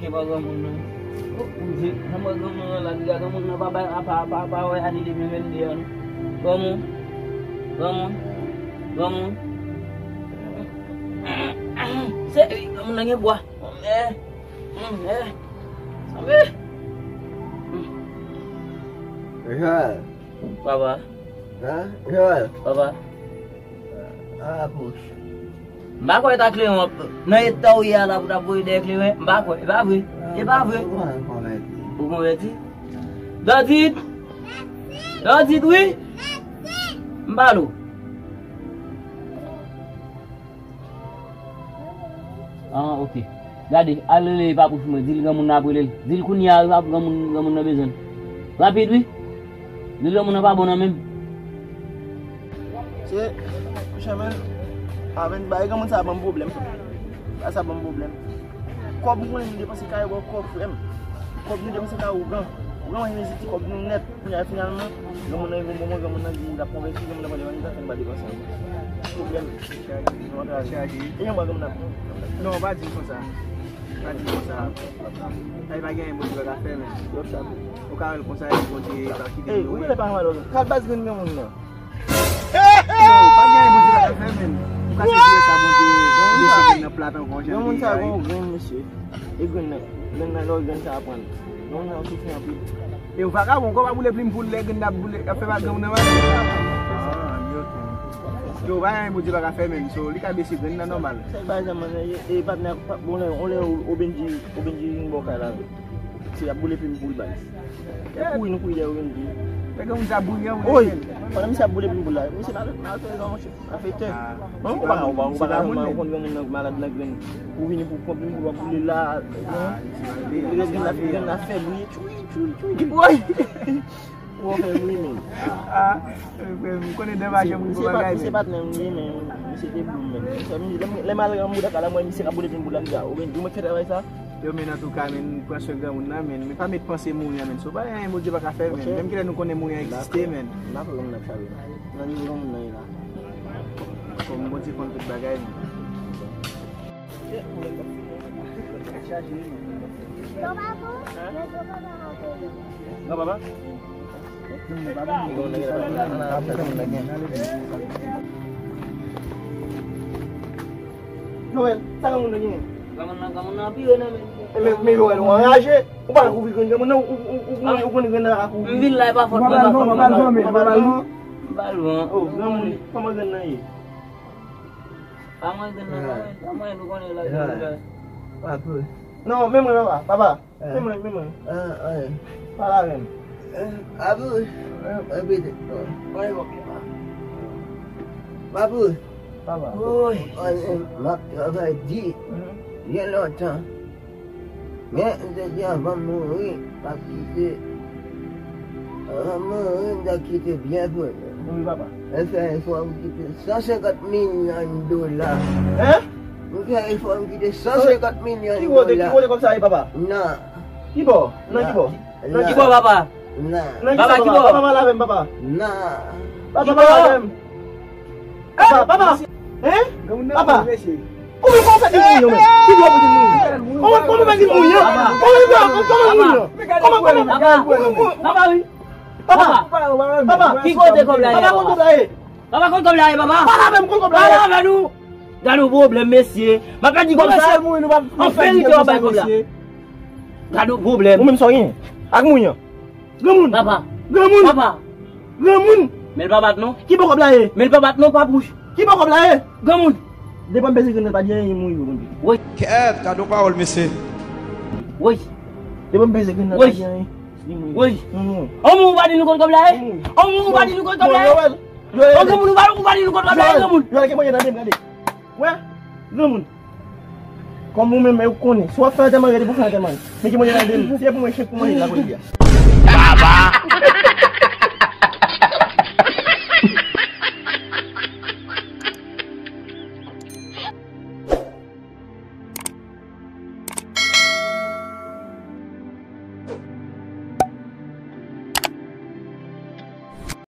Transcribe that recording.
manqué pas grand monde. Oh, ça m'a grand monde là, diga grand monde pas ouais année 2022. Comment? C'est comme on a bois. Joel. Papa. Hein? Joel. Papa. Ah, push. Mbak koy ta clé on na taw ya la da boy de clé mbak koy ba vrai e ba vrai vous m'avez dit David oui mbalo ah ok gade allez pas pour me dire gamun na brûler dire kunya gamun na besoin rapide oui dire gamun na pas bon même c'est chemin avec baye gamun ça bon problème ça bon problème ko bu ngone ndi parce que kay bo ko frem ko bu dem sa ou gan non hésiter ko bu net finalement gamun na di da convaincre gamun na ba de wanda kan ba di ça problème et on va comme non on va dire comme ça ay ba gagne bo ba faire mais au cas où ça il continue par qui eh où est pas mal quelle base gagne gamun na pas gagne bo ba faire mais parce que ça bon de na plata en congé gamun ça bon gagne monsieur et gagne na lo gagne ça apprendre non on tout fait un peu et on va pas on va bouler plus pour les gagne bouler faire ba gamun na yo ba mo di ba faire même so li ka besi gën na normal say ba zaman e pas na bon on les au benji mboka la c'est ya boule pim boule ba ku ni ku ya wenji pe ga unza boule ya oui para mi sa boule pim boule mi c'est ma to non a fait on ba on na malade la gën ku ni pour complim pour boule là la fait lui tu boy on fait oui mais ah on connaît des vaches pour bagaille c'est pas même mais c'est des boum les mal ga muda kala moy mi c'est boule pim boule nga ou ben du ma faire ça yo men en tout cas men pense gamun na men mais pas mettre penser mourir men so ba un mo di ba ka faire men même que nous connaît mourir exister men na ko na chavi na ni rom na ila comme mo di compte bagay Noel, ça gamun na ni gamun na biyo na mais Noel on engagé on va couvrir gamun na on connaît na ko billahi ba fort Balou. Oh, gamun comment gën na yi amay gën na amay du ko ne la Papa. non même papa même pas même Abu. Abide. Oi, Babu. papa Oi, mak apa di? Ya lota. Mais déjà va mourir parce que dah kita bien pun. oui papa Il faut kita 150 millions dollars. hein Il faut kita 150 millions qui vote comme ça papa Nah. qui bo non qui bo ki bo papa Nah. Papa, qui bo? Papa malade papa Nah. Papa malade papa hein papa comment ça dit mouillon mais qui doit vous dire mouillon comment va dire mouillon papa oui papa qui compte comme là papa compte comme là papa papa même comme là papa nous dans nos problèmes messieurs m'a pas dit comme ça on fait le job comme là dans nos problèmes ou même sans rien ak mouillon gamun papa gamun mais papa non qui peut comme là mais papa non pas bouche qui peut comme là gamun dépend baiser que pas bien mouillon oui Quête, t'as donc parole, monsieur. oui dépend baiser que pas bien oui on mou va dire comme là on mou va dire comme là on gamun va dire comme là gamun yo ke mo yana dem gade ouais gamun comme vous même vous connaissez soit faire des magasins pour faire des magasins mais qui mo yana dem c'est pour moi chef pour moi la ko dia Baba